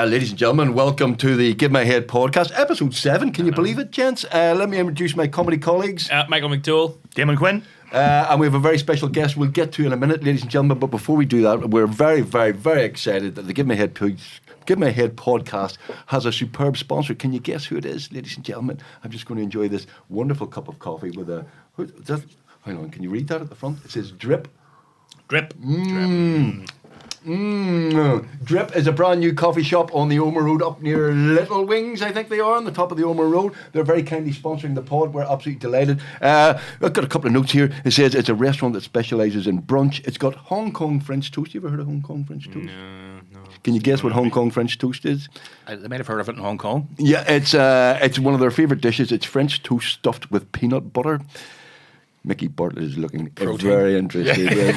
Ladies and gentlemen, welcome to the Give My Head podcast, episode 7. Can you believe it, gents? Let me introduce my comedy colleagues. Michael McDowell. Damon Quinn. And we have a very special guest we'll get to in a minute, ladies and gentlemen. But before we do that, we're very, very, very excited that the Give My Head podcast has a superb sponsor. Can you guess who it is, ladies and gentlemen? I'm just going to enjoy this wonderful cup of coffee with a... Hang on, can you read that at the front? It says Drip. Drip. Drip is a brand new coffee shop on the Omer Road up near Little Wings, I think they are, on the top of the Omer Road. They're very kindly sponsoring the pod. We're absolutely delighted. I've got a couple of notes here. It says it's a restaurant that specialises in brunch. It's got Hong Kong French toast. You ever heard of Hong Kong French toast? No. Can you guess what Hong Kong French toast is? I might have heard of it in Hong Kong. Yeah, it's one of their favourite dishes. It's French toast stuffed with peanut butter. Micky Bartlett is looking very interested. Yeah,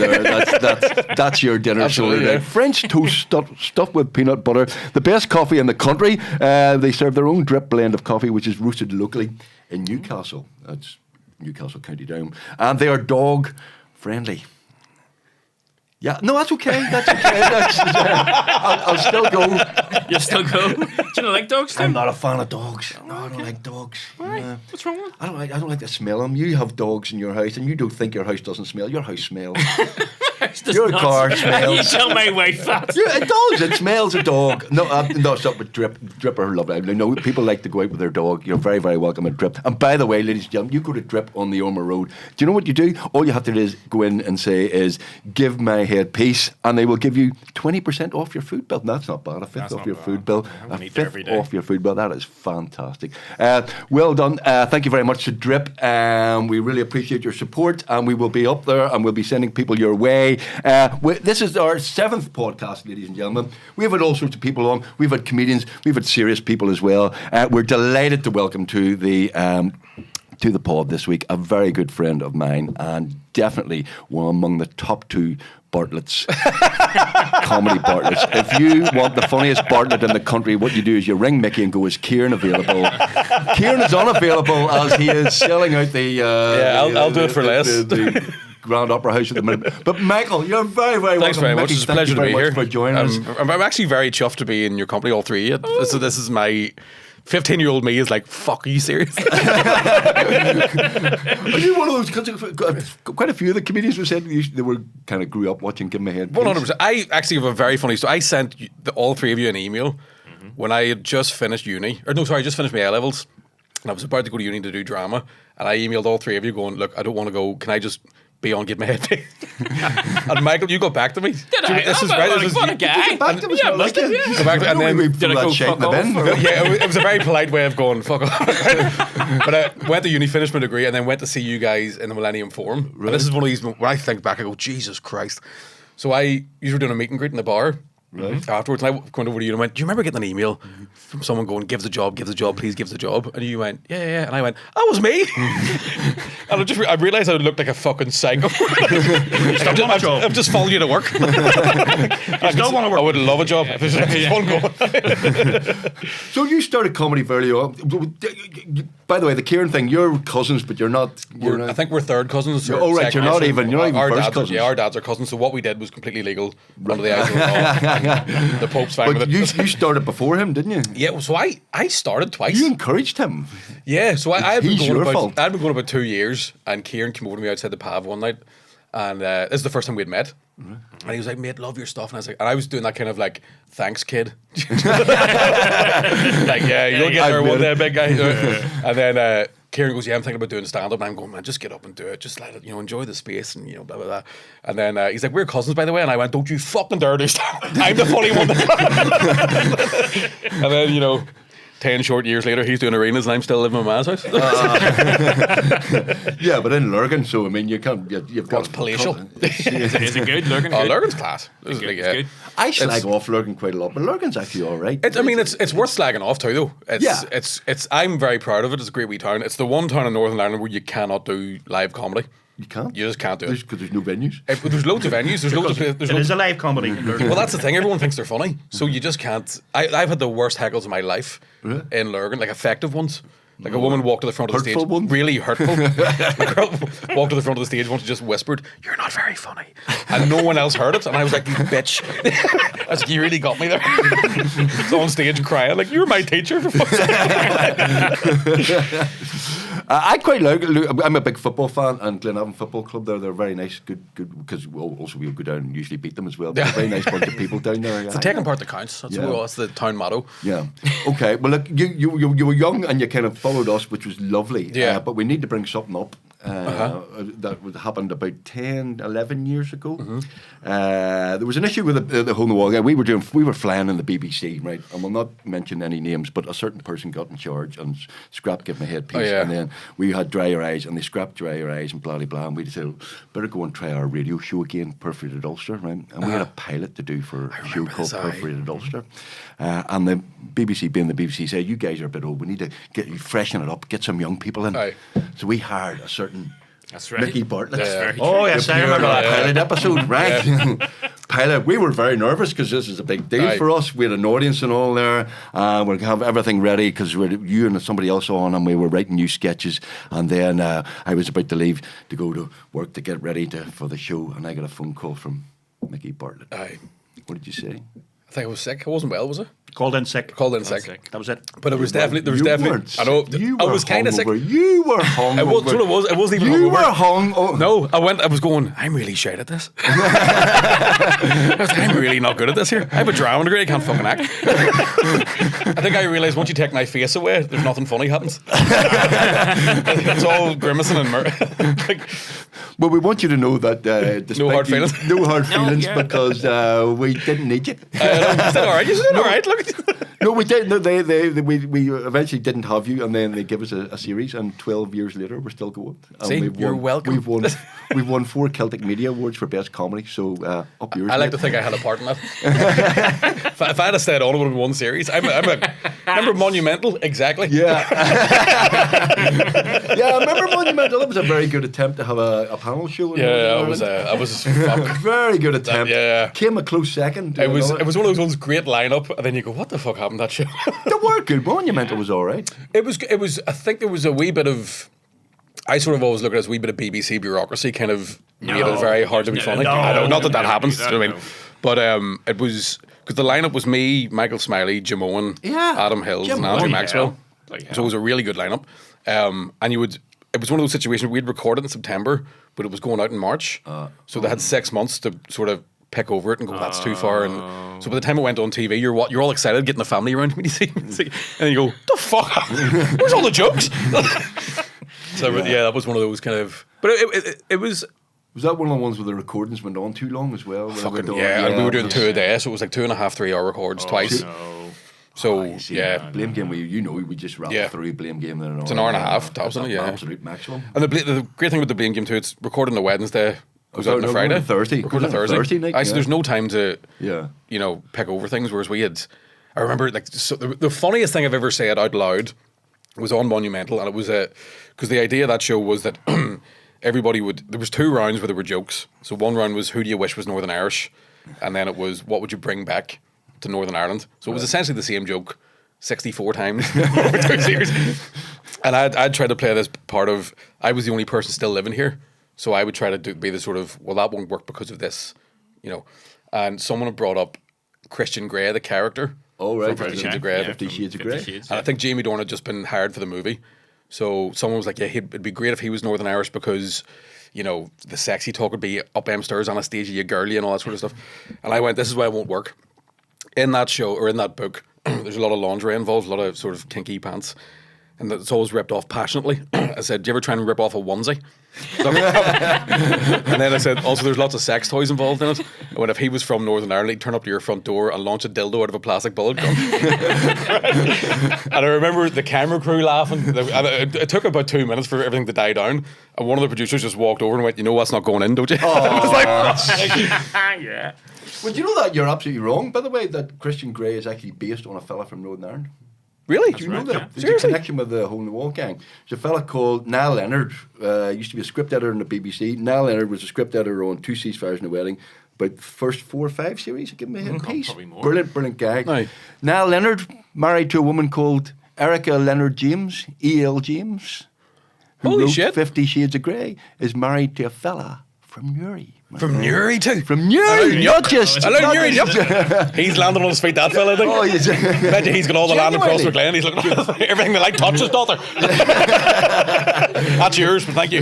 that's your dinner. So French toast stuffed with peanut butter. The best coffee in the country. They serve their own drip blend of coffee, which is roasted locally in Newcastle. That's Newcastle, County Down. And they are dog friendly. Yeah, no, that's okay. I'll still go. You'll still go? Do you not like dogs, Tim? I'm not a fan of dogs. No, I don't like dogs. Why? What's wrong with them? I don't like the smell of them. You have dogs in your house, and you don't think your house doesn't smell. Your house smells. Your car smells. You tell my wife that. Yeah, it does. It smells a dog. No, stop with Drip. Drip are lovely. I know people like to go out with their dog. You're very, very welcome at Drip. And by the way, ladies and gentlemen, you go to Drip on the Omer Road. Do you know what you do? All you have to do is go in and say is, give my head peace, and they will give you 20% off your food bill. That's not bad. A fifth off your food bill. A fifth off your food bill. That is fantastic. Well done. Thank you very much to Drip. We really appreciate your support, and we will be up there, and we'll be sending people your way. This is our 7th podcast, ladies and gentlemen. We've had all sorts of people on. We've had comedians. We've had serious people as well. We're delighted to welcome to the pod this week a very good friend of mine, and definitely one among the top 2 Bartletts, comedy Bartletts. If you want the funniest Bartlett in the country, what you do is you ring Micky and go, is Kieran available? Kieran is unavailable as he is selling out the... I'll do it for less. The Grand Opera House at the minute. But Michael, you're very, very Thanks welcome. very much. Micky, It's a pleasure to be here. For joining us. I'm actually very chuffed to be in your company, all three of you. So this is my 15-year-old me is like, fuck, are you serious? Are you one of those? Quite a few of the comedians who said they were kind of grew up watching Give My Head. 100%. I actually have a very funny story. I sent all three of you an email when I had just finished uni. Just finished my A-levels. And I was about to go to uni to do drama. And I emailed all three of you going, look, I don't want to go. Can I just be on Give My Head? And Michael, you got back to me. Did I? This is right. What a guy. Back to us, Yeah, like it. Go back to, and then Did I go fuck off? yeah, it was a very polite way of going fuck off. But I went to uni, finished my degree, and then went to see you guys in the Millennium Forum. Right. And this is one of these when I think back, I go, Jesus Christ. So you were doing a meet and greet in the bar. Right. Afterwards, and I went over to you and went, do you remember getting an email from someone going, give the job, please give the job? And you went, yeah. And I went, that was me. And I realised I looked like a fucking psycho. I'm just following you to work. I still want to work. I would love a job. If it's fun going. So you started comedy very early. By the way, the Kieran thing, you're cousins, but you're not. I think we're third cousins. Oh, right, you're not even first cousins. Yeah, our dads are cousins. So what we did was completely legal under the eyes of the law. The Pope's fine but with it. You started before him, didn't you? Yeah, so I started twice. You encouraged him. Yeah, so I had been going fault. I'd been going about 2 years, and Kieran came over to me outside the pub one night, and this is the first time we'd met. And he was like, mate, love your stuff. And I was like, and I was doing that kind of like, thanks, kid. Like, yeah, you'll get there one day, big guy. And then Kieran goes, yeah, I'm thinking about doing stand-up. And I'm going, man, just get up and do it. Just let it, enjoy the space and, blah, blah, blah. And then he's like, we're cousins, by the way. And I went, don't you fucking dare do stand-up. I'm the funny one. And then, 10 short years later, he's doing arenas and I'm still living in my man's house. Yeah, but in Lurgan, so I mean, you can't. You've got palatial. Is it good? Lurgan? Oh, Lurgan's class. It's good. I slag off Lurgan quite a lot, but Lurgan's actually all right. It's worth slagging off too, though. It's. I'm very proud of it. It's a great wee town. It's the one town in Northern Ireland where you cannot do live comedy. You can't? You just can't do it. Because there's no venues? There's loads of venues. It is a live comedy. Well, that's the thing. Everyone thinks they're funny. So you just can't. I've had the worst heckles of my life in Lurgan, like effective ones. Like a woman walked to the front of the Hurtful stage, one? really hurtful. A girl walked to the front of the stage once and just whispered, "You're not very funny," and no one else heard it. And I was like, "You bitch!" I was like, "You really got me there." It's on stage crying like, "You're my teacher." For fuck's sake. I quite like. I'm a big football fan, and Glenavon Football Club. They're very nice, good. Because also we'll go down and usually beat them as well. They're a very nice bunch of people down there. It's the taking part that counts. That's the town motto. Yeah. Okay. Well, look, you were young and you kind of followed us, which was lovely. Yeah. But we need to bring something up. That happened about 10, 11 years ago. There was an issue with the hole in the wall guy. We were flying in the BBC, right? And we'll not mention any names, but a certain person got in charge and scrapped Give My Headpiece. And then we had Dry Your Eyes, and they scrapped Dry Your Eyes and blah blah blah. And we said, better go and try our radio show again, Perforated Ulster, right? And we had a pilot to do for a show called Perforated Ulster. And the BBC, being the BBC, said, "You guys are a bit old. We need to get you freshen it up, get some young people in." So we hired a certain Micky Bartlett. Oh yes, I remember that pilot episode, right? Pilot. We were very nervous because this is a big deal for us. We had an audience and all there. We'll have everything ready because you and somebody else on, and we were writing new sketches. And then I was about to leave to go to work to get ready for the show, and I got a phone call from Micky Bartlett. What did you say? I think I was sick. I wasn't well, was I? Called in sick. That was it. But it was definitely. I know. I was kind of sick. You were hung. It was. It wasn't even. You hungover. were hung. Oh. No, I was going, I'm really shite at this. I was like, I'm really not good at this here. I have a drama degree, I can't fucking act. I think I realised once you take my face away, there's nothing funny happens. It's all grimacing and Well, we want you to know that no hard feelings. No hard feelings because we didn't need you. Is that all right? Is it all right? Look. No, we did. No, we eventually didn't have you, and then they give us a series, and 12 years later, we're still going. And See, you're welcome. We've won 4 Celtic Media Awards for Best Comedy, so up yours. I like to think I had a part in that. If I had stayed on, it would have been one series. Remember Monumental? Exactly. Yeah. Yeah, I remember Monumental. That was a very good attempt to have a panel show. Yeah, I was fuck. Very good attempt. Yeah. Came a close second. It was one of those ones, great lineup, and then you go, what the fuck happened to that show? They were good. Monumental was all right. It was. I think there was a wee bit of. I sort of always look at it as a wee bit of BBC bureaucry, kind of made it very hard to be funny. I know, not that happens. I mean, but it was because the lineup was me, Michael Smiley, Jim Owen, Adam Hills, and Andrew Maxwell. So it was a really good lineup. And you would. It was one of those situations we'd recorded in September, but it was going out in March. So they had 6 months to sort of pick over it and go, that's too far. And so by the time it went on TV, you're all excited getting the family around when you see, and you go, the fuck? Where's all the jokes? So yeah, that was one of those kind of. But it was. Was that one of the ones where the recordings went on too long as well? Fucking and we were doing 2 a day, so it was like 2.5, 3 hour records twice. No. So yeah, Blame Game. We just rattled through Blame Game. It's an hour and a half, absolutely. Yeah, absolute maximum. And the great thing with the Blame Game too, it's recorded on a Wednesday. Goes out on a Friday. Thursday. Recorded on Thursday night. So there's no time to pick over things. Whereas we had, I remember the funniest thing I've ever said out loud was on Monumental, and it was because the idea of that show was that everybody there was 2 rounds where there were jokes. So one round was who do you wish was Northern Irish, and then it was what would you bring back to Northern Ireland. So it was essentially the same joke 64 times over 2 series. And I'd tried to play this part of I was the only person still living here, so I would try to be the sort of, well, that won't work because of this, and someone had brought up Christian Grey, the character. Oh, right. 50 Shades of Grey. 50 Shades of Grey. And I think Jamie Dornan had just been hired for the movie. So someone was like, yeah, it'd be great if he was Northern Irish because, the sexy talk would be up them stairs, Anastasia, you girly, and all that sort of stuff. And I went, this is why it won't work. In that show, or in that book, there's a lot of lingerie involved, a lot of sort of kinky pants. And it's always ripped off passionately. I said, do you ever try and rip off a onesie? And then I said, also there's lots of sex toys involved in it. And if he was from Northern Ireland, he'd turn up to your front door and launch a dildo out of a plastic bullet gun. And I remember the camera crew laughing. And it took about 2 minutes for everything to die down. And one of the producers just walked over and went, what's not going in, don't you? I was like, yeah. Well, do you know that you're absolutely wrong, by the way, that Christian Grey is actually based on a fella from Northern Ireland? Really? Do you know that? Yeah. There's a connection with the Hole in the Wall gang. There's a fella called Niall Leonard, used to be a script editor in the BBC. Niall Leonard was a script editor on 2 Ceasefires and a Wedding, but the first 4 or 5 series, Give Me a Headpiece. Probably more. Brilliant guy. Aye. Niall Leonard married to a woman called Erica Leonard James, E.L. James, who Holy wrote shit. 50 Shades of Grey, is married to a fella from Newry. From Newry too. From Newry, not just. Hello, not Newry. just- Yep. He's landed on his feet, that fella, I think. Oh, yes. Imagine he's got all the land across Genuinely. McLean. He's looking at everything they like touches, daughter. That's yours, but thank you.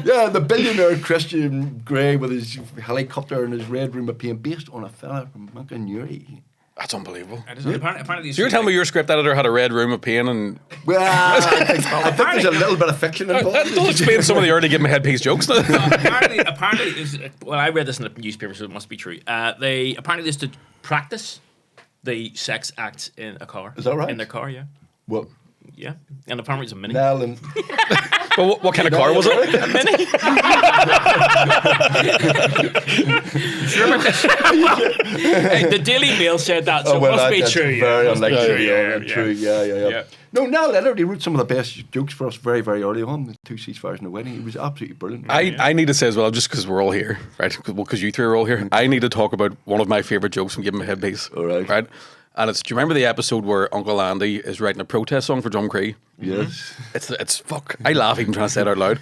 Yeah, the billionaire Christian Grey with his helicopter and his red room of paint based on a fella from fucking Newry. That's unbelievable. Apparently, So you're telling me your script editor had a red room of pain and Well, I think there's a little bit of fiction that involved. does explain some of the early Give Me Headpiece jokes. apparently, well, I read this in the newspaper, so it must be true. They apparently used to practice the sex acts in a car. Is that right? In their car, yeah, Well, yeah. And apparently it's a mini. Nell and Well, what kind of car was it? A mini. Sure about this? Hey, the Daily Mail said that, so it must be that's true. very yeah. It must be unlikely. true, yeah. True. Yeah. Yeah. No, Nell Leonard, he wrote some of the best jokes for us very, very early on. The 2 Ceasefires and a Wedding. He was absolutely brilliant. I need to say as well, just because we're all here, right? Because you three are all here, I need to talk about one of my favourite jokes from Give Me Headpiece. All right. Right? And it's, do you remember the episode where Uncle Andy is writing a protest song for John Cree? Yes. It's fuck. I laugh even trying to say it out loud.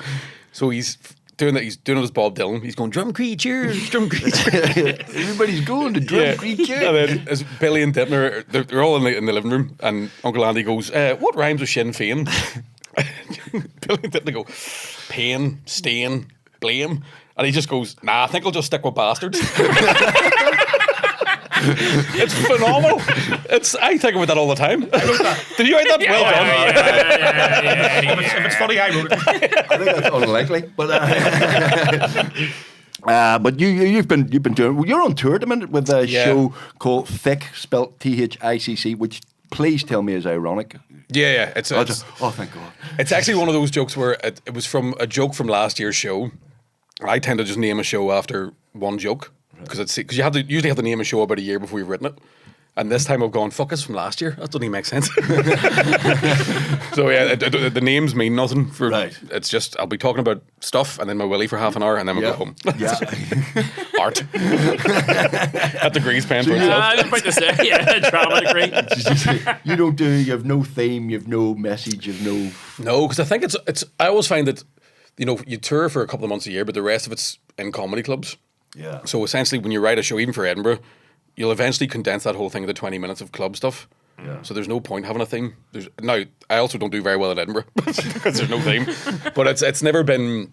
So he's doing that. He's doing it as Bob Dylan. He's going drum Cree cheers, drum Cree cheers. Everybody's going to drum creature. And then as Billy and Dipner, they're all in the living room, and Uncle Andy goes, "What rhymes with Sinn Féin?" Billy and Dipner go, "Pain, stain, blame," and he just goes, "Nah, I think I'll just stick with bastards." It's phenomenal. I think about that all the time. Did you write that? Well done. If it's funny, I wrote it. I think that's unlikely, but you've been doing. Well, you're on tour at the minute with a Yeah. show called Thick, spelt THICC, which please tell me is ironic. Yeah. It's Oh, thank God. It's actually one of those jokes where it was from a joke from last year's show. I tend to just name a show after one joke because you usually have to name a show about a year before you've written it. And this time I've gone, fuck, it's from last year. That doesn't even make sense. So yeah, the names mean nothing. Right. It's just, I'll be talking about stuff and then my willy for half an hour and then we'll go home. Yeah. Art. That degree's paying for itself. I was about to say, yeah, drama degree. You have no theme, you have no message, you have no. No, because I think it's. I always find that, you tour for a couple of months a year, but the rest of it's in comedy clubs. Yeah. So essentially, when you write a show, even for Edinburgh, you'll eventually condense that whole thing into 20 minutes of club stuff. Yeah. So there's no point having a theme. Now, I also don't do very well in Edinburgh because there's no theme. But it's never been.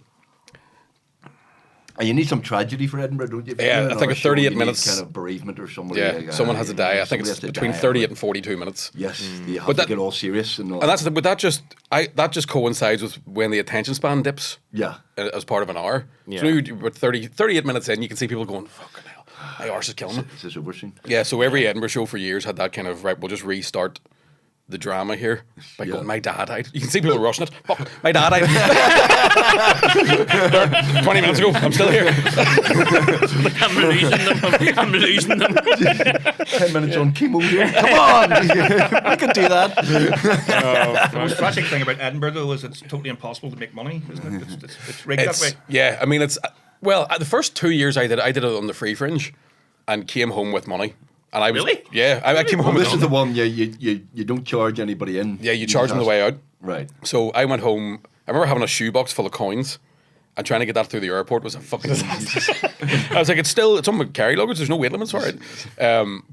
And you need some tragedy for Edinburgh, don't you? Yeah, I think a 38 minutes. Kind of bereavement or somebody. Yeah, someone has to die. I think it's between 38 and 42 minutes. Yes, you have But to that- get all serious and all. And that just coincides with when the attention span dips. Yeah. As part of an hour. Yeah. So with 38 minutes in, you can see people going, fucking hell, my arse is killing me. Is this over soon? Yeah, so every Edinburgh show for years had that kind of, right, we'll just restart the drama here by going, my dad died. You can see people rushing it. Fuck, my dad died. 20 minutes ago, I'm still here. I'm losing them. 10 minutes on chemo here. Come on! We can do that. The most tragic thing about Edinburgh, though, is it's totally impossible to make money, isn't it? It's rigged that way. Yeah, I mean, the first 2 years I did it on the Free Fringe and came home with money. And I was, Really? Yeah, I came home with This is the one you don't charge anybody in. Yeah, you charge them the way out. Right. So I went home. I remember having a shoebox full of coins and trying to get that through the airport was a fucking disaster. I was like, it's on my carry luggage. There's no weight limits for it.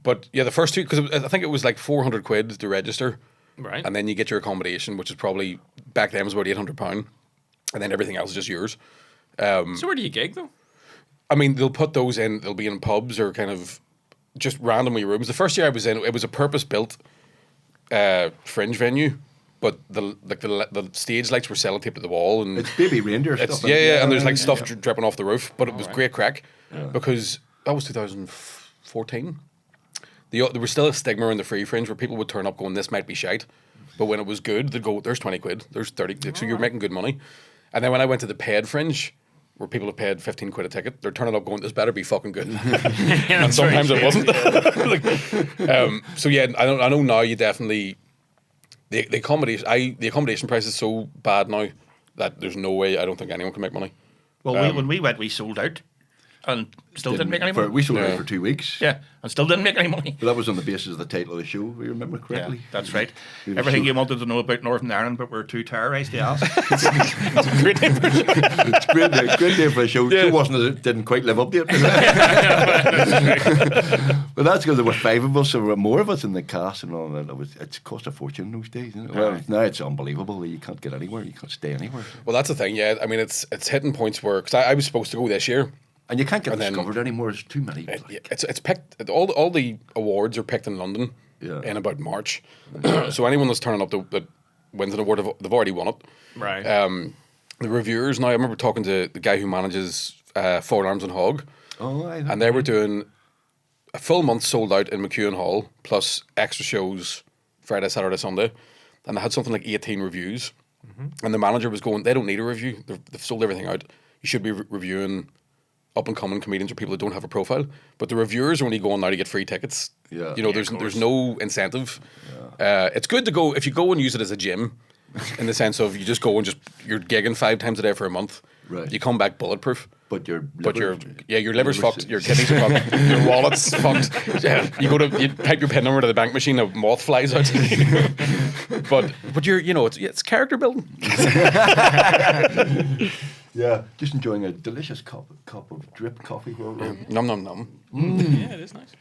But yeah, the first two, because I think it was like 400 quid to register. Right. And then you get your accommodation, which is probably, back then was about £800. And then everything else is just yours. So where do you gig, though? I mean, they'll put those in, they'll be in pubs or kind of just randomly rooms. The first year I was in, it was a purpose-built fringe venue. But the stage lights were sellotaped at the wall, and It's baby reindeer stuff. and there's like stuff dripping off the roof. But it was great crack because that was 2014. There was still a stigma in the Free Fringe where people would turn up going, "This might be shite," but when it was good, they'd go, "There's 20 quid, there's 30." So you're making good money. And then when I went to the paid Fringe, where people have paid 15 quid a ticket, they're turning up going, "This better be fucking good." And sometimes it wasn't. So yeah, I know now you definitely. The accommodation price is so bad now that there's no way I don't think anyone can make money. Well, when we went, we sold out. and still didn't make any money. We sold it out for 2 weeks. Yeah, and still didn't make any money. But that was on the basis of the title of the show, if you remember Yeah, correctly. that's right. We were Everything so- you wanted to know about Northern Ireland, but we're too terrorised to ask. Great name for a show. It's a great day for a show. Yeah. Show wasn't it? Didn't quite live up to it. But that's because there were 5 of us, there were more of us in the cast and all that. It's cost a fortune in those days. Isn't it? Well, now it's unbelievable. You can't get anywhere. You can't stay anywhere. Well, that's the thing. Yeah, I mean, it's hitting points where because I was supposed to go this year. And you can't get And then- discovered anymore. There's too many. It's picked. All the awards are picked in London in about March. So anyone that's turning up that wins an award, they've already won it. Right. The reviewers now. I remember talking to the guy who manages Four Arms and Hog, Oh, I and they were doing a full month sold out in McEwan Hall plus extra shows Friday, Saturday, Sunday, and they had something like 18 reviews. And the manager was going, they don't need a review. They've sold everything out. You should be reviewing up and coming comedians or people that don't have a profile. But the reviewers are only going now to get free tickets. Yeah. You know, Yeah, there's no incentive. It's good to go if you go and use it as a gym, in the sense of you just go and you're gigging 5 times a day for a month. Right. You come back bulletproof. But your liver's fucked, your kidneys are fucked, your wallet's fucked. Yeah, you type your PIN number to the bank machine, a moth flies out. but it's character building. Yeah, just enjoying a delicious cup of drip coffee. Num num num. Yeah, it is nice.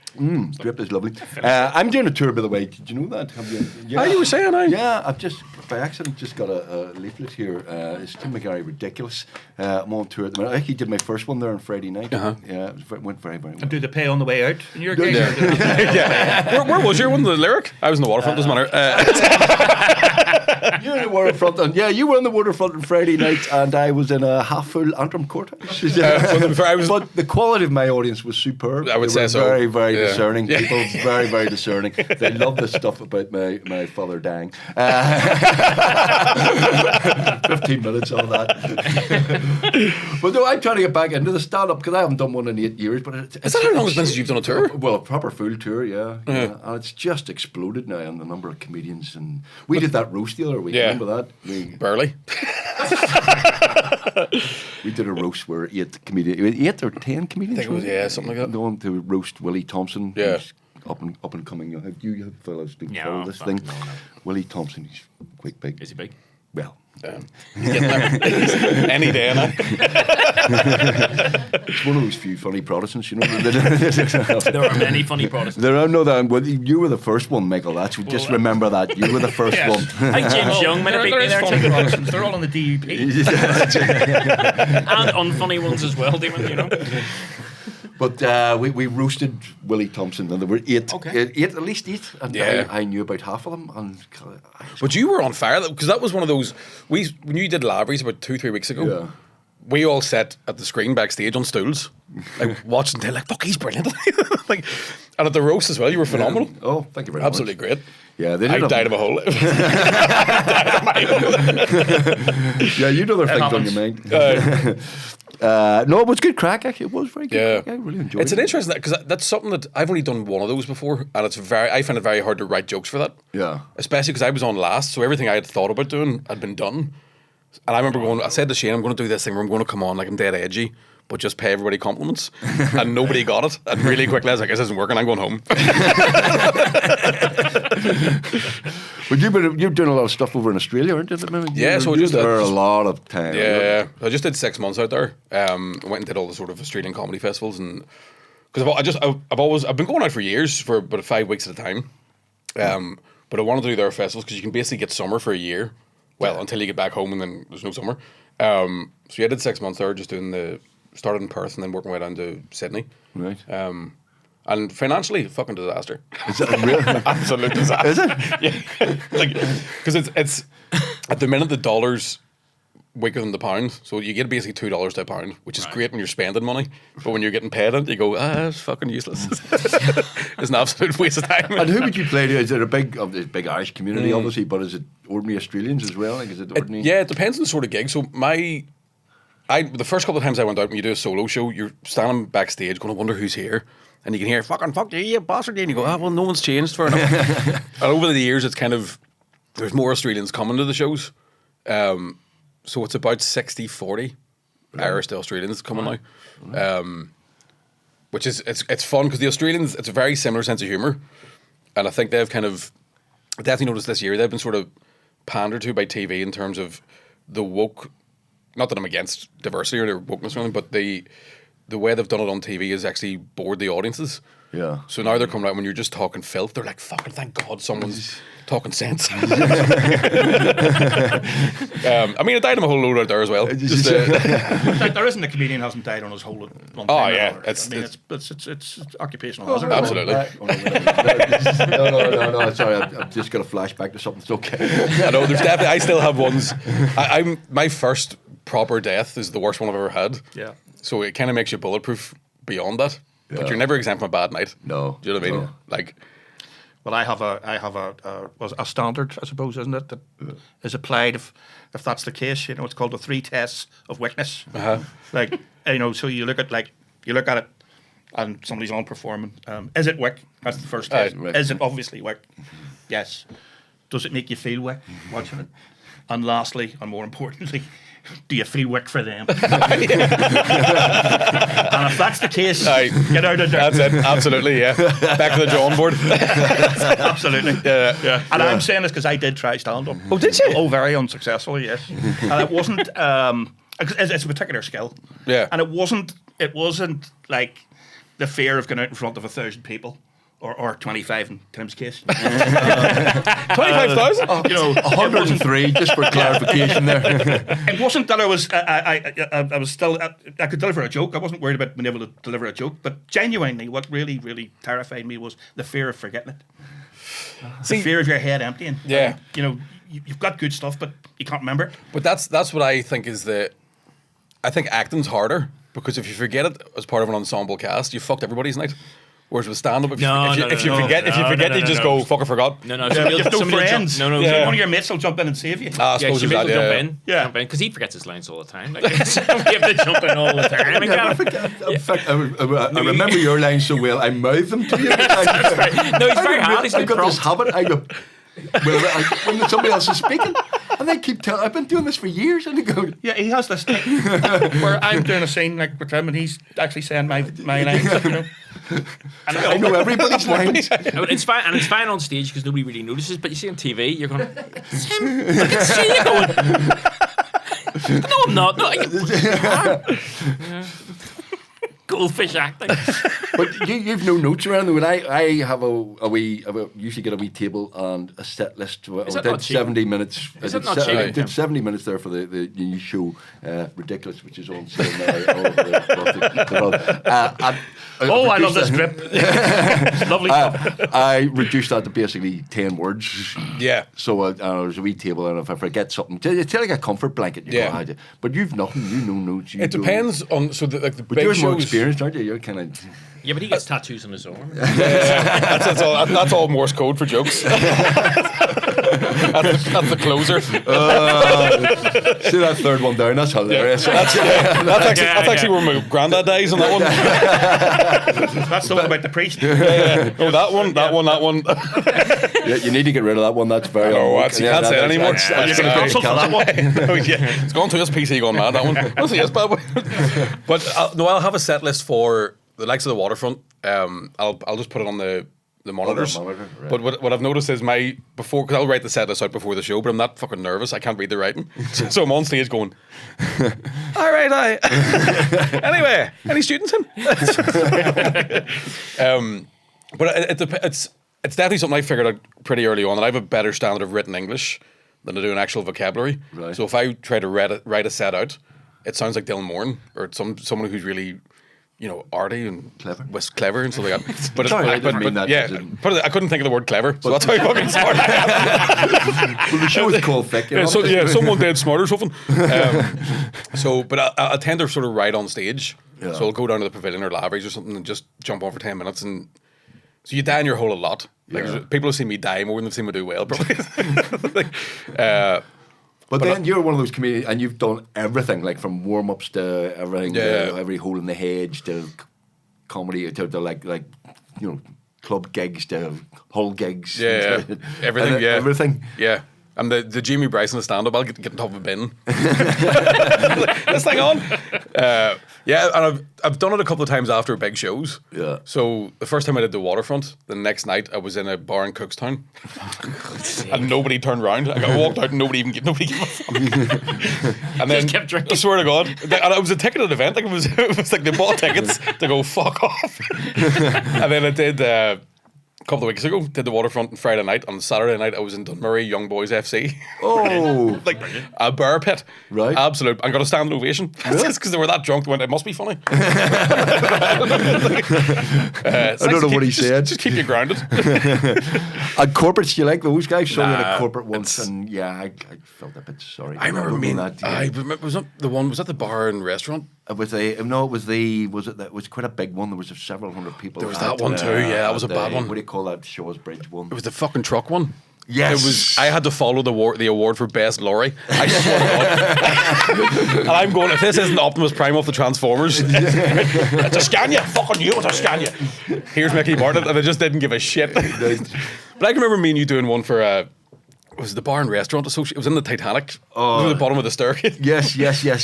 Drip is lovely. I'm doing a tour, by the way. Did you know that? Have you? Yeah. You were saying, Yeah, I've just by accident got a leaflet here. It's Tim McGarry Ridiculous. I'm on tour at the minute. I actually did my first one there on Friday night. Uh-huh. Yeah, it went very, very well. And do they pay on the way out? In your Yeah. case, or do they pay on the way out? Where was your one? The lyric? I was in the waterfront. Doesn't matter. You're in the waterfront, and you were in the waterfront on Friday night, and I was in a half-full Antrim courthouse. But the quality of my audience was superb. I would They say were so. Very, very Yeah. discerning Yeah. people. Very, very discerning. They love the stuff about my father dying. 15 minutes on that. But no, I'm trying to get back into the stand-up because I haven't done one in 8 years. But Is that how long it's been since you've done a tour? Well, a proper full tour, yeah. And it's just exploded now on the number of comedians. And we did that roast the other week. Yeah. Remember that? Barely. We did a roast where 8 or 10 comedians. I think it was, yeah, something like that. Going to roast Willie Thompson. Yeah. who's up and coming. You fellas been No, follow this fuck, thing. no. Willie Thompson, he's quite big. Is he big? Well, Getting there. Any day now. it's one of those few funny Protestants, you know. There are many funny Protestants. There are no that. Well, you were the first one, Michael. Just remember that you were the first Yes. one. I think James Young might have beat There me is there funny too. Protestants. They're all on the DUP. And unfunny ones as well, Damon, you know. But we roasted Willie Thompson, and there were 8, Okay. at least 8, and Yeah. I knew about half of them. And But you were on fire because that was one of those. When you did Lavery's about 2-3 weeks ago. Yeah. We all sat at the screen backstage on stools, like watching. They're like, "Fuck, he's brilliant!" Like, and at the roast as well, you were phenomenal. Oh, thank you very Absolutely much. great. Yeah, they I did. died of a hole. Yeah, you know there are things on your mind. No, it was good crack. Actually, it was very good. Yeah, Crack. I really enjoyed it's it. an interesting because that's something that I've only done one of those before, and I find it very hard to write jokes for that. Yeah. Especially because I was on last, so everything I had thought about doing had been done. And I remember I said to Shane, I'm going to do this thing where I'm going to come on like I'm dead edgy, but just pay everybody compliments. And nobody got it. And really quickly I was like, this isn't working, I'm going home. But you're doing a lot of stuff over in Australia, aren't you? At the minute? Yeah, so I you're just- there a lot of time. Yeah, I just did 6 months out there. I went and did all the sort of Australian comedy festivals, and because I've been going out for years for about 5 weeks at a time. But I wanted to do their festivals because you can basically get summer for a year. Well, until you get back home and then there's no summer. So yeah, I did 6 months there, just started in Perth and then working my way down to Sydney. Right. And financially, fucking disaster. Is that real? Absolute disaster. Is it? Yeah, like because it's at the minute the dollar's weaker than the pound, so you get basically $2 to a pound, which is great when you're spending money, but when you're getting paid it, you go, it's fucking useless. It's an absolute waste of time. And who would you play to? Is it a big Irish community, obviously, but is it ordinary Australians as well? Like, is it ordinary? Yeah, it depends on the sort of gig. So the first couple of times I went out, when you do a solo show, you're standing backstage going to wonder who's here. And you can hear, fuck you, you bastard. And you go, well, no one's changed for enough. And over the years, it's kind of, there's more Australians coming to the shows. So it's about 60-40 Irish to Australians coming now. which is it's fun because the Australians, it's a very similar sense of humour, and I think they've kind of definitely noticed this year they've been sort of pandered to by TV in terms of the woke. Not that I'm against diversity or their wokeness or anything, but the way they've done it on TV has actually bored the audiences. Yeah. So now they're coming out when you're just talking filth. They're like, "Fucking thank God someone's talking sense." I mean, it died on a whole load out there as well. Just, There isn't a comedian who hasn't died on his whole long time. Oh, yeah. Or, It's occupational Oh, hazard. Absolutely. No. Sorry, I've just got a flashback to something. It's okay. I know. There's definitely. I still have ones. I'm my first proper death is the worst one I've ever had. Yeah. So it kind of makes you bulletproof beyond that. But you're never exempt from a bad night. No. Do you know what I mean? No. Like, Well, I have a standard, I suppose, isn't it, that is applied if that's the case. You know, it's called the 3 tests of witness. Like, you know, so you look at it, and somebody's on performing. Is it wick? That's the first test. Right. Is it obviously wick? Yes. Does it make you feel wick watching it? And lastly, and more importantly, do you feel wick for them? And if that's the case, get out of there. that's it. Absolutely, yeah. Back to the drawing board. Absolutely. Yeah. And I'm saying this because I did try stand-up. Oh, did you? Oh, very unsuccessfully, yes. And it wasn't... it's a particular skill. Yeah. And it wasn't like the fear of going out in front of 1,000 people. Or 25 in Tim's case. 25,000? You know, 103, just for clarification there. it wasn't that I was still I could deliver a joke. I wasn't worried about being able to deliver a joke, but genuinely, what really, really terrified me was the fear of forgetting it. The fear of your head emptying. Yeah. You know, you've got good stuff, but you can't remember it. But that's what I think is I think acting's harder because if you forget it as part of an ensemble cast, you fucked everybody's night. Whereas with stand-up, if you forget, you just go, fuck, I forgot. No. You have no friends. No. Yeah. One of your mates will jump in and save you. I suppose Somebody there's will that, jump in. Yeah. Jump in, because he forgets his lines all the time. Like, so we have to jump in all the time. In fact, I remember your lines so well, I mouth them to you. No, he's very hard. He's I've got this prompt. habit. I go, when somebody else is speaking, and they keep telling, I've been doing this for years, and they go, Yeah, he has this thing where I'm doing a scene like with him, and he's actually saying my lines. You know. and I know everybody's lines. No, it's fine, and it's fine on stage because nobody really notices. But you see on TV, you're going, it's him. I can see you going. No, I'm not. No, goldfish acting. But you've no notes around there. When I have usually get a wee table and a set list. I that did not cheap? 70 minutes. Is I that not did, cheap? I did 70 minutes there for the new show, Ridiculous, which is on sale now. All over the world. I love this drip. Lovely stuff. I reduced that to basically 10 words. Yeah. So there's a wee table, and if I forget something, it's like a comfort blanket. You Yeah. go, but you've nothing. You know notes. It depends on the But big you're more shows. experienced, aren't you? You're kind of. Yeah, but he gets tattoos on his arm. That's all Morse code for jokes. That's the closer. See that third one down? That's hilarious. That's actually where my granddad dies on that one. That's the one about the priest. Oh, that one. Yeah, you need to get rid of that one. That's very. Oh, unwoke. that's, you can't say it anymore. You can cancel for that one. Oh, yeah. It's gone to his PC gone mad, that one. I'll see, yes, bad boy. But I'll have a set list for the likes of the Waterfront. I'll just put it on the monitors. monitor, right. But what I've noticed is because I'll write the set list out before the show, but I'm not fucking nervous. I can't read the writing. So I'm on stage going, all right, anyway, any students in? But it's definitely something I figured out pretty early on, that I have a better standard of written English than I do an actual vocabulary. Right. So if I try to write a set out, it sounds like Dylan Moran or someone who's really, arty and Clever. clever and stuff like that. But Sorry, I didn't mean that. Yeah, I couldn't think of the word clever, so that's how fucking smart I am. Well, the show is called Thick. Someone dead smart or something. But I tend to sort of write on stage. Yeah. So I'll go down to the Pavilion or Lavery's or something and just jump on for 10 minutes, and so you die in your hole a lot. Like Yeah. people have seen me die more than they've seen me do well, probably. But then you're one of those comedians, and you've done everything, like from warm-ups to everything, Yeah. every hole in the hedge to comedy to like club gigs to hall gigs. Yeah. Everything, And yeah. everything. Yeah. I'm the Jamie Bryson of stand-up. I'll get on top of a bin. This thing on. Yeah, and I've done it a couple of times after big shows. Yeah. So the first time I did the Waterfront, the next night I was in a bar in Cookstown, and nobody turned round. Like, I walked out and nobody gave a fuck. And then kept drinking. I swear to God, and it was a ticketed event. Like it was like they bought tickets to go fuck off. And then I did. A couple of weeks ago, did the Waterfront on Friday night. On Saturday night, I was in Dunmurry Young Boys FC. Oh, Like a bear pit. Right. Absolute. I got a standing ovation. Just because they were that drunk. They went, it must be funny. I don't know what he said. Just keep you grounded. And corporates, you like those guys? Saw me at a Nah, corporate once, and yeah, I felt a bit sorry. I remember being being. I remember, was that the bar and restaurant? It was it was quite a big one. There was several hundred people. There was at, that one too, yeah, that was a bad one. What do you call that? Shaw's Bridge one. It was the fucking truck one. Yes. It was. I had to follow the award for best lorry. I swear to God. And I'm going, if this isn't Optimus Prime off the Transformers, it's a Scania. Fucking you, it's a Scania. Here's Micky Bartlett, and I just didn't give a shit. But I can remember me and you doing one for. It was the bar and restaurant association. It was in the Titanic. It was at the bottom of the staircase. Yes.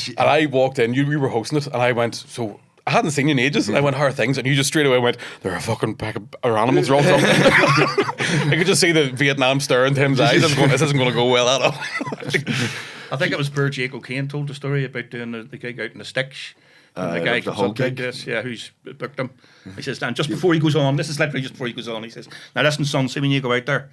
And I walked in. We were hosting it, and I went. So I hadn't seen you in ages, and I went, "How are things?" And you just straight away went, "They're a fucking pack of animals. They're all drunk." I could just see the Vietnam stare in Tim's eyes. I was going, "This isn't going to go well at all." I think it was Burr Jake O'Kane told the story about doing the gig out in the sticks. And the guy the comes whole up to gig? this, who's booked him. He says, and just before he goes on, this is literally just before he goes on, he says, now listen, son, see when you go out there,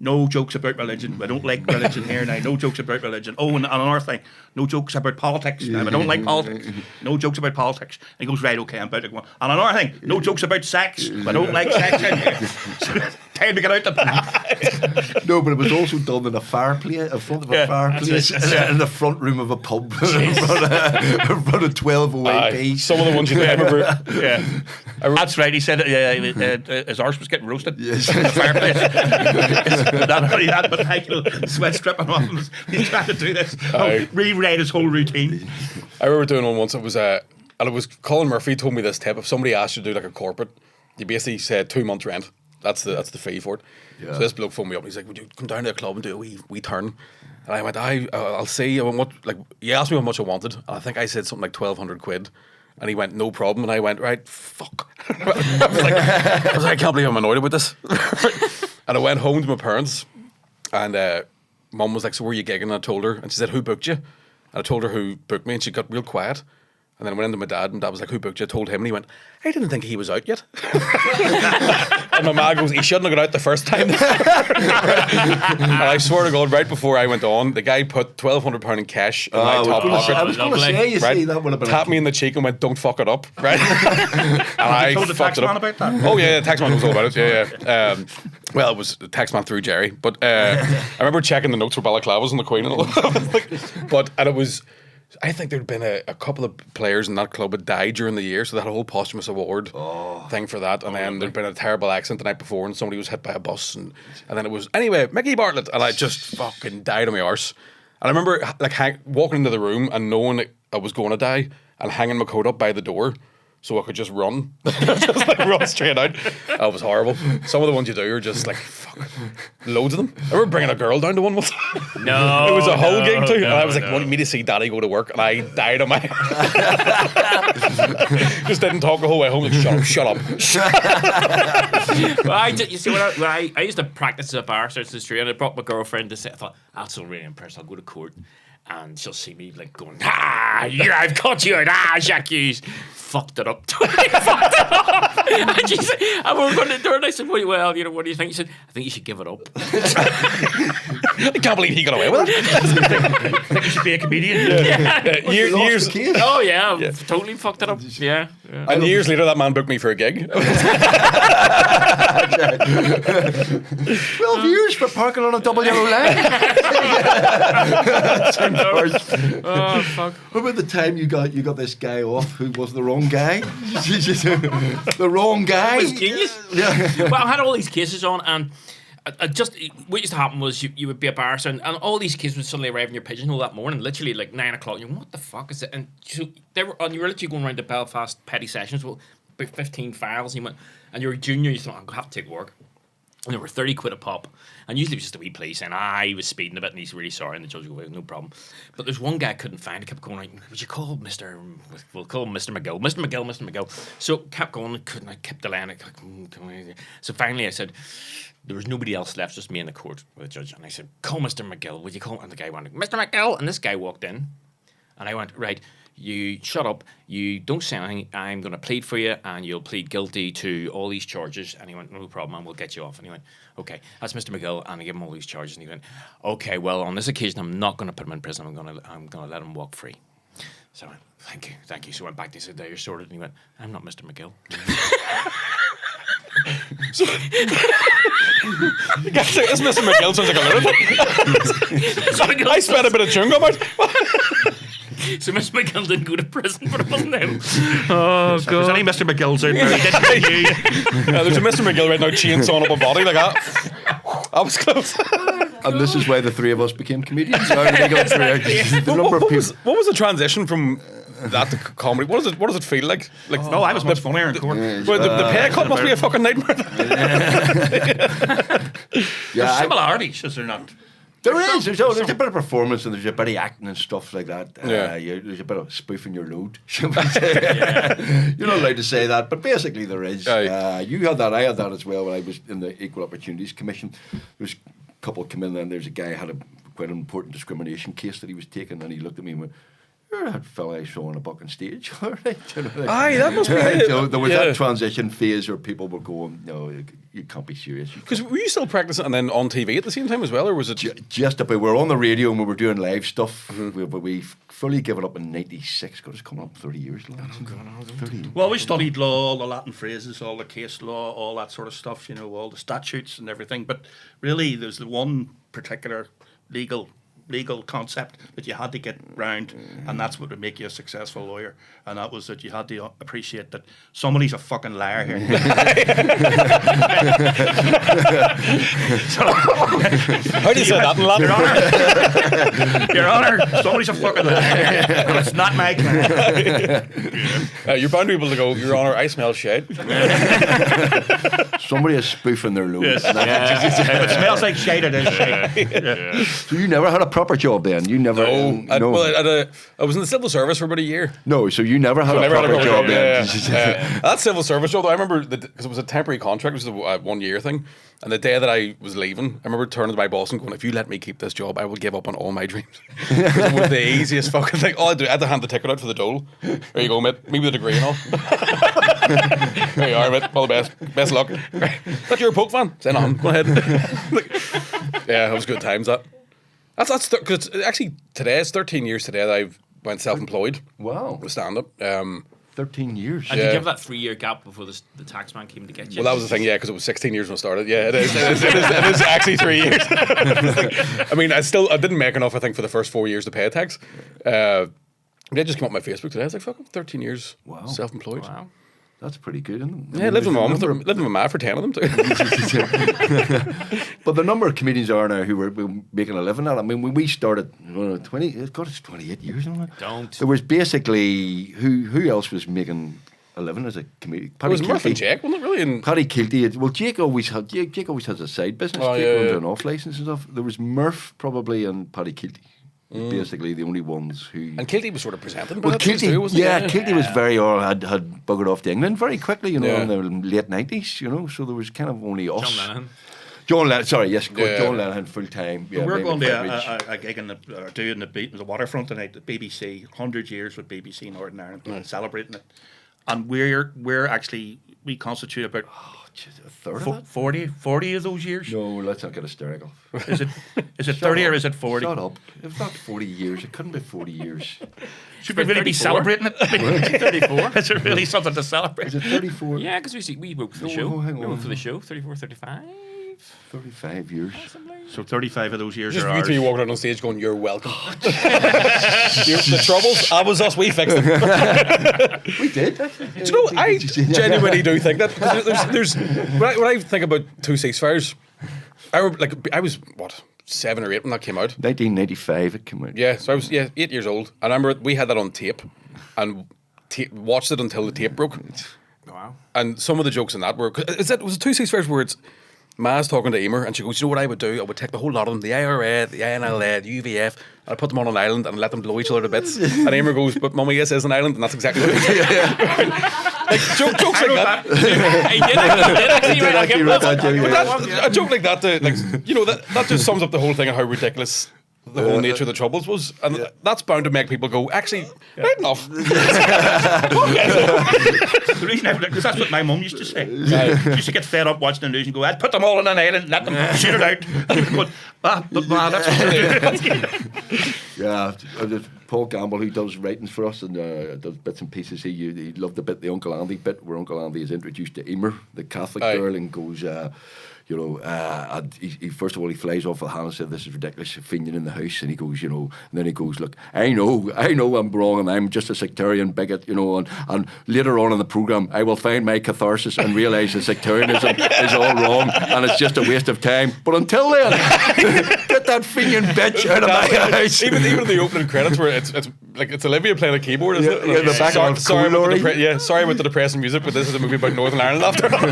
no jokes about religion. I don't like religion here now. No jokes about religion. Oh, and another thing, no jokes about politics. I don't like politics. No jokes about politics. And he goes, right, okay, I'm about to go on. And another thing, no jokes about sex. I don't like sex in here. So, time to get out the back. No, but it was also done in a fireplace, in front of a fireplace, in the front room of a pub, in front of 12 away Some of the ones you did, I remember. That's right. He said his arse was getting roasted in the fireplace. Not only that, but like, sweat stripping off him. He's trying to do this. Rewrite his whole routine. I remember doing one once. It was and it was Colin Murphy told me this tip. If somebody asked you to do like a corporate, you basically said 2 months rent. That's the fee for it. Yeah. So this bloke phoned me up and he's like, "Would you come down to the club and do a wee turn?" And I went, "I'll see." I went, "What?" Like, he asked me how much I wanted, and I think I said something like 1,200 quid. And he went, "No problem." And I went, "Right, fuck." I was like, I can't believe I'm annoyed about this. And I went home to my parents, and Mum was like, "So where are you gigging?" And I told her, and she said, "Who booked you?" And I told her who booked me, and she got real quiet. And then I went into my dad, and Dad was like, "Who booked you?" I told him, and he went, "I didn't think he was out yet." And my ma goes, "He shouldn't have got out the first time." And I swear to God, right before I went on, the guy put £1,200 in cash in my top pocket. I was going to say, you see, that would have been tapped me in the cheek and went, "Don't fuck it up," right? And I told the fucked it taxman up. about that? Oh yeah, the taxman knows all about it. Yeah. Well, it was the taxman through Jerry, but I remember checking the notes for balaclavas and the Queen and all that. And it was. I think there'd been a couple of players in that club had died during the year, so they had a whole posthumous award thing for that. And then there'd been a terrible accident the night before, and somebody was hit by a bus, and then it was anyway Micky Bartlett, and I just fucking died on my arse. And I remember like walking into the room and knowing I was going to die, and hanging my coat up by the door so I could just run, just like run straight out. That was horrible. Some of the ones you do are just like fuck, loads of them. I remember bringing a girl down to one once. No, it was a whole gig too, and I was like, no. wanting me to see Daddy go to work, and I died on my. Just didn't talk the whole way home. Like, shut up. Well, you see, when I used to practice at a bar, search the street, and I brought my girlfriend to say, I thought, that's so really impressed. I'll go to court, and she'll see me like going, yeah, I've caught you out, Jacques Hughes. Fucked it up. Fucked it up. And she said, and we were going to the door, and I said, well, what do you think? She said, I think you should give it up. I can't believe he got away with it. I think you should be a comedian. Years. Oh yeah, I've totally fucked it up. Yeah. And years later, that man booked me for a gig. 12 years for parking on a double yellow line. Oh fuck. What about the time you got this guy off who was the wrong guy? The wrong guy? It was genius. Yeah. Well, I had all these cases on, and I just what used to happen was you would be a bar, and all these kids would suddenly arrive in your pigeonhole that morning, literally like 9 o'clock. You're what the fuck is it? And so you were literally going around to Belfast petty sessions with about 15 files, and you went, and you're a junior. You thought, I'm gonna have to take work. And they were 30 quid a pop. And usually it was just a wee plea saying, he was speeding a bit and he's really sorry. And the judge would go, no problem. But there's one guy I couldn't find. He kept going, like, would you call we'll call him Mr. McGill. Mr. McGill, Mr. McGill. So kept going, I kept delaying it. So finally I said, there was nobody else left, just me in the court with the judge. And I said, call Mr. McGill. Would you call him? And the guy went, Mr. McGill. And this guy walked in. And I went, right, you shut up, you don't say anything, I'm going to plead for you, and you'll plead guilty to all these charges. And he went, no problem, and we'll get you off. And he went, okay, that's Mr. McGill, and I gave him all these charges. And he went, okay, well, on this occasion, I'm not going to put him in prison, I'm going to let him walk free. So I went, thank you. So I went back to said, there, you're sorted. And he went, I'm not Mr. McGill. So, this Mr. McGill sounds like a lunatic. I spent a bit of chewing gum out. So Mr. McGill didn't go to prison, but it wasn't him. Oh, God. There's any Mr. McGill's out there. He didn't you. There's a Mr. McGill right now chainsawing up a body like that. I was close. And this is why the three of us became comedians. What was the transition from that to comedy? What does it feel like? No, I was much funnier in court. Well, the pay cut must be a fucking nightmare. There's similarities, is there not? There's a bit of performance and there's a bit of acting and stuff like that. Yeah. There's a bit of spoofing your load. Shall we say? You're not allowed to say that, but basically there is. You had that, I had that as well when I was in the Equal Opportunities Commission. There was a couple come in and there's a guy who had quite an important discrimination case that he was taking, and he looked at me and went, you're that fella I saw on a bucking stage. Aye, that must be it. So there was that transition phase where people were going, no, you can't be serious. Because were you still practicing and then on TV at the same time as well, or was it just about? We were on the radio and we were doing live stuff. We fully given up in '96 because it's coming up 30 years. 30. Well, we studied law, all the Latin phrases, all the case law, all that sort of stuff, all the statutes and everything. But really, there's the one particular legal concept that you had to get round, and that's what would make you a successful lawyer, and that was that you had to appreciate that somebody's a fucking liar here. How do you say that in Latin? Your Honour, somebody's a fucking liar, and it's not my client. You're bound to be able to go, Your Honour, I smell shit. Somebody is spoofing their load. Yes. If it smells like shite, it is shite. So you never had a proper job then? You never? No. I was in the civil service for about a year. No, so you never had a proper job then? That civil service job, though, I remember, because it was a temporary contract, it was a 1 year thing, and the day that I was leaving, I remember turning to my boss and going, if you let me keep this job, I will give up on all my dreams. It was the easiest fucking thing. All I had to hand the ticket out for the dole. There you go, mate. Me with a degree and all. There you are, mate. All the best. Best of luck. That you're a Poke fan? Say on. Go ahead. Yeah, that was good times, that. That's because actually today, it's 13 years today that I've went self-employed. Wow. With stand-up. 13 years. And did you have that 3 year gap before the tax man came to get you? Well, that was the thing, yeah, because it was 16 years when I started. Yeah, it is actually 3 years. I mean, I didn't make enough, I think, for the first 4 years to pay tax. They just came up on my Facebook today. I was like, fuck, 13 years self-employed. Wow. That's pretty good, isn't it? Yeah, I lived with my mum. Lived with my ma for 10 of them too. But the number of comedians are now who were making a living at it. I mean, when we started, 28 years. Don't. There was basically who else was making a living as a comedian? It was Murph and Jake, wasn't it really? And Paddy Kilty. Well, Jake always has a side business. Jake runs an off license and stuff. There was Murph probably and Paddy Kilty. Basically, the only ones who. And Kilty was sort of presenting. Well, Kilty, too, wasn't he? Kilty was had buggered off to England very quickly, in the late 90s, so there was kind of only us. John Lennon, sorry, yes, John Lennon full time. Yeah, we're going to a gig in the waterfront tonight. The BBC, 100 years with BBC Northern Ireland, celebrating it, and we constitute about. A third of that? 40 of those years? No, let's not get hysterical. Is it 30 or is it 40? Shut up. If not 40 years, it couldn't be 40 years. Should we really be celebrating it? 34? Is it really something to celebrate? Is it 34? Yeah, because we wrote for the show. hang We on. wrote for the show, 34, 35. 35 years. So 35 of those years just are we ours. three walking out on stage going, "You're welcome." The troubles, that was us. We fixed them. We did. Do you know? I genuinely do think that. There's when I think about two ceasefires, I was what 7 or 8 when that came out. 1995 it came out. Yeah, so I was 8 years old. I remember we had that on tape, and watched it until the tape broke. Wow. And some of the jokes in that were was it two ceasefires where Ma's talking to Emer, and she goes, "You know what I would do? I would take the whole lot of them, the IRA, the INLA, the UVF, and I'd put them on an island and let them blow each other to bits." And Emer goes, "But Mummy, this is an island," and that's exactly what he did. Like jokes like that. He did actually write that. A joke like that, that just sums up the whole thing of how ridiculous the whole nature of the Troubles was, and that's bound to make people go, actually, right enough. The reason because that's what my mum used to say. She used to get fed up watching the news and go, "I'd put them all on an island and let them shit it out." But that's Yeah, there's Paul Gamble, who does ratings for us and does bits and pieces. He loved the bit, the Uncle Andy bit, where Uncle Andy is introduced to Emer, the Catholic girl, and goes, and he first of all he flies off the hand and said, "This is ridiculous, Fenian in the house," and he goes, and then he goes, "Look, I know I'm wrong, and I'm just a sectarian bigot, and later on in the programme I will find my catharsis and realise that sectarianism is all wrong and it's just a waste of time. But until then, get that Fenian bitch out of my house." Even the opening credits where it's Olivia playing a keyboard, isn't it? Yeah, the background. Sorry about the depressing music, but this is a movie about Northern Ireland after all.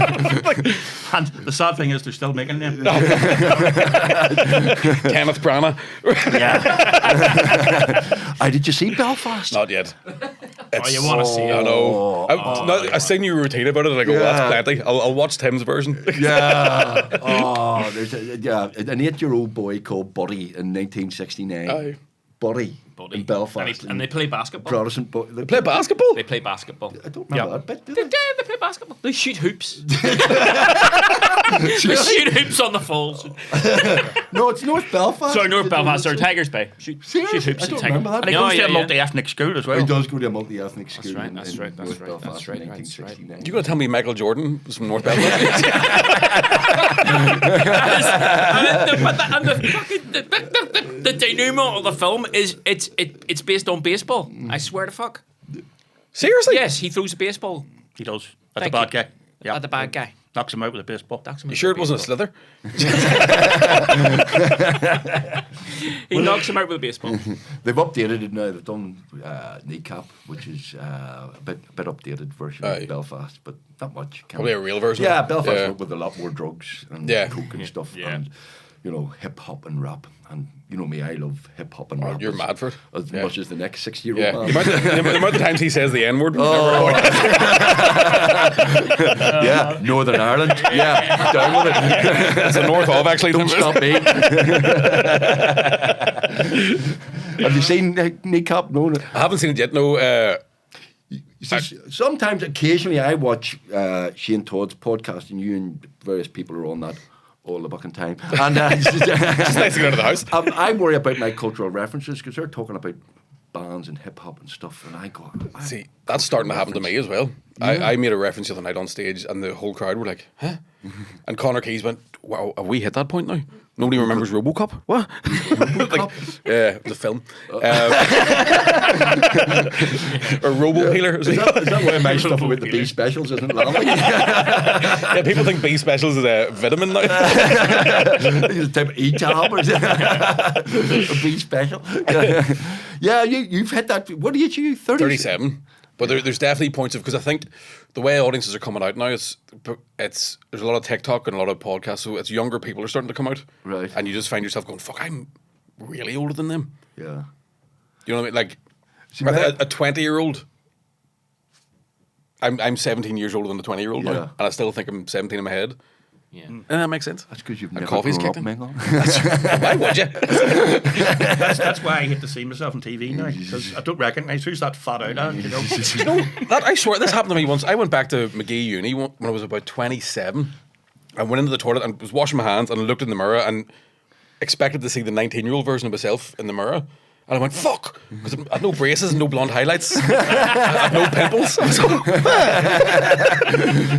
And the sad thing is they're still making them. Kenneth Branagh. Did you see Belfast? Not yet. You want to see it? I know. I seen you routine about it, and I go, that's plenty. I'll watch Tim's version. Yeah. There's an 8-year-old boy called Buddy in 1969. Aye. Buddy in Belfast. And they play basketball. Protestant boy. They play basketball? They play basketball. I don't remember that bit, do They they? play basketball. They shoot hoops. They shoot hoops on the falls. No, it's North Belfast. Sorry, North Belfast. Sorry, Tigers Bay. Shoot Serious? hoops I in don't Tiger. remember that. And he goes to a multi-ethnic school as well. He does go to a multi-ethnic school. That's right. in North Belfast in 1969. You going to tell me Michael Jordan was from North Belfast? The denouement of the film is it's based on baseball. I swear to fuck. Seriously? Yes, he throws a baseball He does. At Thank the bad you. guy. Yeah. at the bad guy. Knocks him out with a baseball. You sure it wasn't a slither? He knocks him out with a baseball. They've updated it now. They've done Kneecap, which is a bit updated version Aye. of Belfast, but not much. Probably a real version. Yeah, Belfast Yeah. with a lot more drugs and coke and stuff, Yeah. and hip hop and rap. And you know me, I love hip hop and rap. You're mad for it. As Yeah. much as the next 6-year-old Yeah. man. The amount of times he says the N-word. Yeah, Northern Ireland. Yeah, down with it. It's the north of, actually. Don't stop me. Have you seen Kneecap? No. I haven't seen it yet, no. Sometimes, occasionally, I watch Shane Todd's podcast, and you and various people are on that all the fucking time. And It's nice to get out of the house. I worry about my cultural references because they're talking about bands and hip hop and stuff, and I go, See, that's starting to happen to me as well. I made a reference the other night on stage, and the whole crowd were like, "Huh?" And Connor Keys went, "Wow, have we hit that point now? Nobody remembers RoboCop? What?" Like, yeah, the film. Or Robo Healer. Is that why my stuff about the B specials isn't landing? Yeah, people think B specials is a vitamin now. It's a type of E-tab or a B special. Yeah, you've hit that. What age are you? 37. But there's definitely points of, because I think the way audiences are coming out now, it's there's a lot of TikTok and a lot of podcasts, so it's younger people are starting to come out, Right. And you just find yourself going, "Fuck, I'm really older than them." Yeah. You know what I mean? Like See, a 20-year-old. I'm 17 years older than a 20-year-old Yeah. now, and I still think I'm 17 in my head. Yeah. And that makes sense. That's because you've And never coffee's grown up, kicked in. Mingle. Why would you? That's why I hate to see myself on TV now, because I don't recognise who's that fat out there, you know. I swear this happened to me once. I went back to McGee Uni when I was about 27. I went into the toilet and was washing my hands and looked in the mirror and expected to see the 19-year-old version of myself in the mirror. And I went, "Fuck!" Because I had no braces and no blonde highlights. I had no pimples.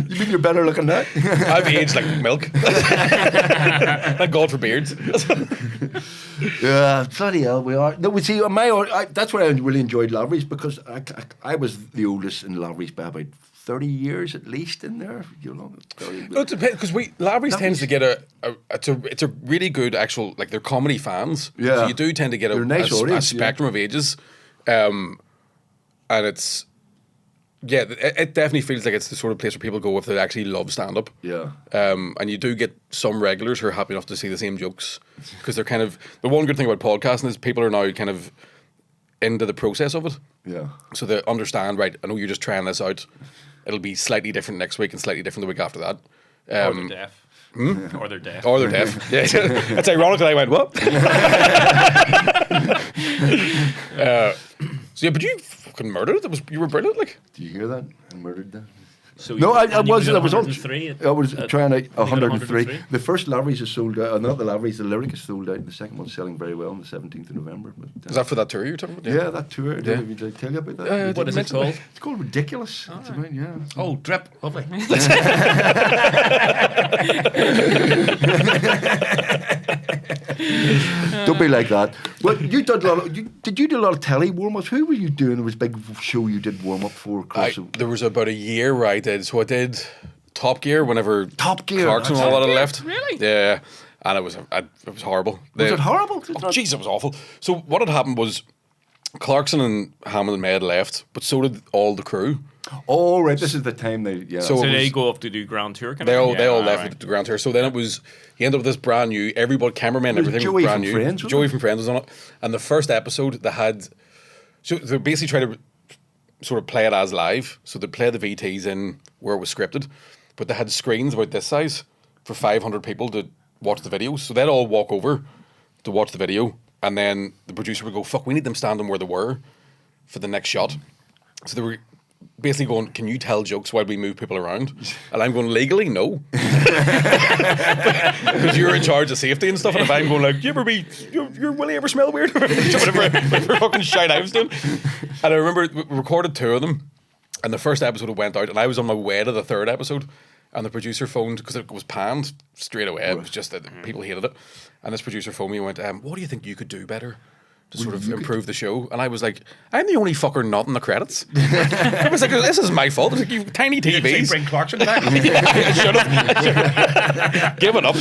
You mean you're better looking now? I've aged like milk. Thank God for beards. Yeah, bloody hell, we are. No, we see, that's why I really enjoyed Lavery's, because I was the oldest in Lavery's by about 30 years at least in there. 30. No, it depends, because Lavery's tends to get it's a really good actual, like, they're comedy fans. Yeah. So you do tend to get They're a nice a audience, spectrum of ages. And it's Yeah, it definitely feels like it's the sort of place where people go if they actually love stand-up. Yeah. And you do get some regulars who are happy enough to see the same jokes because they're kind of... The one good thing about podcasting is people are now kind of into the process of it. Yeah. So they understand, right, I know you're just trying this out. It'll be slightly different next week and slightly different the week after that. Or they're deaf. Or they're deaf. Or they're deaf. Yeah, that's ironic that I went, what? So yeah, but you fucking murdered it. You were brilliant, like. Did you hear that? I murdered that. So No, I was on. 103. I was trying out you got 103. 103? The first Lavery's is sold out. Not the Lavery's, the Lyric is sold out. The second one's selling very well on the 17th of November. But, Is that for that tour you're talking about? yeah, that tour. Did I tell you about that? What is it called? It's called Ridiculous. It's about, yeah. Oh, drip. Lovely. Don't be like that. Well, you did a lot. Did you do a lot of telly warm ups? Who were you doing? There was a big show you did warm up for. There was about a year where I did. So I did Top Gear whenever Top Gear, Clarkson and that's all that it. had left. Really? Yeah. And it was horrible. Was it horrible? Oh, jeez, it was awful. So what had happened was Clarkson and Hammond and May had left, but so did all the crew. Oh, right. This is the time they. Yeah. So- So it they was- go up to do Grand Tour. Kind They of all thing? they all Yeah, left right. with the Grand Tour. So then it was he ended up with this brand new. Everybody, cameraman, Was it everything Joey was brand from new. Friends, wasn't Joey it? from Friends was on it, and the first episode they had. So they basically tried to sort of play it as live. So they play the VTs in where it was scripted, but they had screens about this size for 500 people to watch the videos. So they'd all walk over to watch the video, and then the producer would go, "Fuck, we need them standing where they were for the next shot." So they were basically going, "Can you tell jokes while we move people around?" And I'm going, "Legally, no," because you're in charge of safety and stuff. And if I'm going like, "You ever be, your Willie ever smell weird?" whatever fucking shite I was doing. And I remember we recorded 2 of them, and the first episode went out, and I was on my way to the 3rd episode, and the producer phoned because it was panned straight away. It was just that people hated it, and this producer phoned me and went, "What do you think you could do better to sort of improve the show?" And I was like, "I'm the only fucker not in the credits." I was like, "This is my fault." I was like, "You tiny Did you TVs." bring Clarkson back? Shut up. Give it up.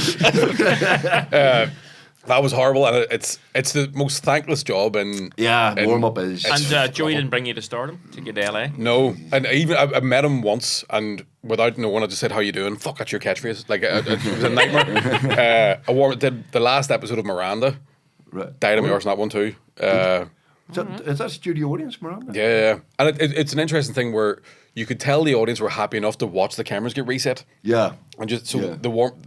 That was horrible, and it's the most thankless job in warm up is. And Joey didn't bring you to Stardom to get to LA. No, and even I met him once, and without knowing, I just said, "How you doing?" Fuck, that's your catchphrase. Like it was a nightmare. I did the last episode of Miranda. Right. Died of my arse in that one too. Is that studio audience, Miranda? Yeah, and it's an interesting thing where you could tell the audience were happy enough to watch the cameras get reset, Yeah. and just so Yeah.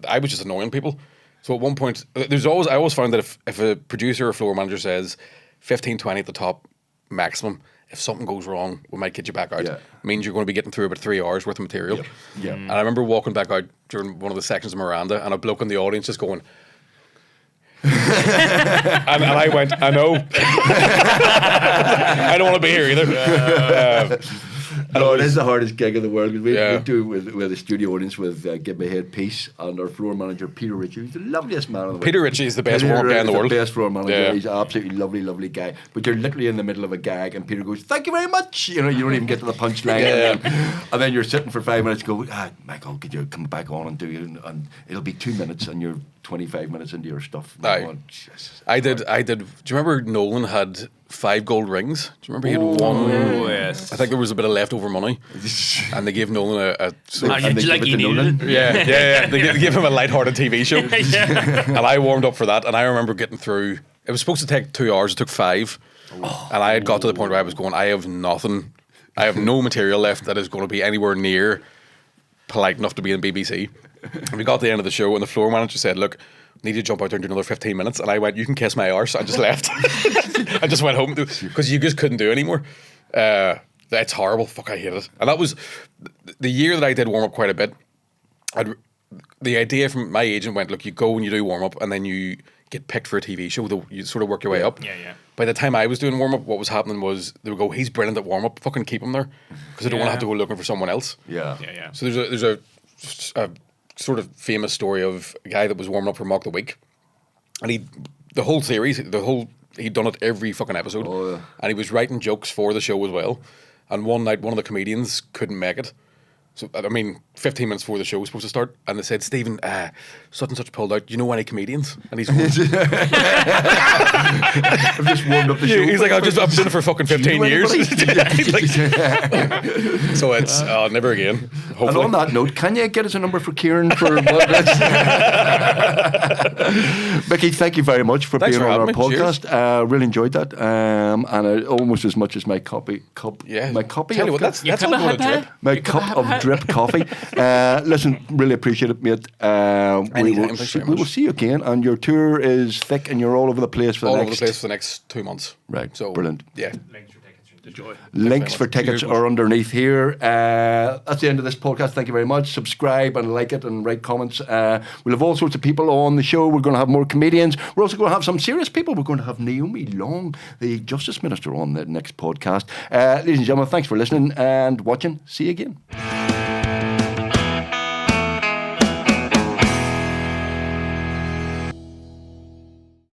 I was just annoying people. So at one point, I always found that if a producer or floor manager says 15, 20 at the top maximum, if something goes wrong, we might get you back out. Yeah. It means you're going to be getting through about 3 hours worth of material. Yeah. And I remember walking back out during one of the sections of Miranda, and a bloke in the audience just going. and I went, "I know." I don't want to be here either. No, it is the hardest gig in the world. We Yeah. do with a studio audience with Give Me Head Peace and our floor manager Peter Ritchie, who's the loveliest man in the world. Peter Ritchie is the best warm-up guy in the world. The best floor manager. Yeah. He's an absolutely lovely guy. But you're literally in the middle of a gag, and Peter goes, "Thank you very much." You know, you don't even get to the punchline, and then you're sitting for 5 minutes. Go, Michael, could you come back on and do it? And it'll be 2 minutes, and you're 25 minutes into your stuff. Aye. Oh, Jesus. I did. Do you remember Nolan had 5 gold rings? Do you remember he had one? Oh, yes. I think there was a bit of leftover money, and they gave Nolan a sort of, And they like give it you to needed Nolan. it. yeah. They gave him a light-hearted TV show, and I warmed up for that. And I remember getting through. It was supposed to take 2 hours. It took 5, and I had got to the point where I was going, "I have nothing. I have no material left that is going to be anywhere near polite enough to be in BBC." And we got to the end of the show, and the floor manager said, "Look, need to jump out there and do another 15 minutes." And I went, "You can kiss my arse." I just left. I just went home because you just couldn't do anymore. It's horrible. Fuck, I hate it. And that was the year that I did warm up quite a bit. The idea from my agent went, "Look, you go and you do warm up, and then you get picked for a TV show. You sort of work your way up." Yeah. By the time I was doing warm up, what was happening was they would go, "He's brilliant at warm up. Fucking keep him there," because they don't want to have to go looking for someone else. Yeah. Yeah. So there's a sort of famous story of a guy that was warming up for Mock the Week, and he'd done it every fucking episode, Oh, yeah. and he was writing jokes for the show as well. And one night, one of the comedians couldn't make it, So, I mean, 15 minutes before the show was supposed to start, and they said, Stephen, such and such pulled out. Do you know any comedians? And he's going, I've just warmed up the show. he's like, I've been doing it for fucking 15 years. Like, So it's never again. and Hopefully. on that note, can you get us a number for Kieran for Mickey, thank you very much for Thanks being for on our having me. podcast. Really enjoyed that, and almost as much as my cup. Yeah. My copy. Tell you of what, that's come all going to ahead, drip. my cup of drip coffee. Listen, really appreciate it, mate. Anytime, thanks very We will much. see you again, and your tour is thick, and you're all over the place for the All next. over the place for the next 2 months. Right, So brilliant. Yeah. Links for much. tickets Cheers, are underneath here. That's the end of this podcast. Thank you very much. Subscribe and like it and write comments. We'll have all sorts of people on the show. We're going to have more comedians. We're also going to have some serious people. We're going to have Naomi Long, the Justice Minister, on the next podcast. Ladies and gentlemen, thanks for listening and watching. See you again.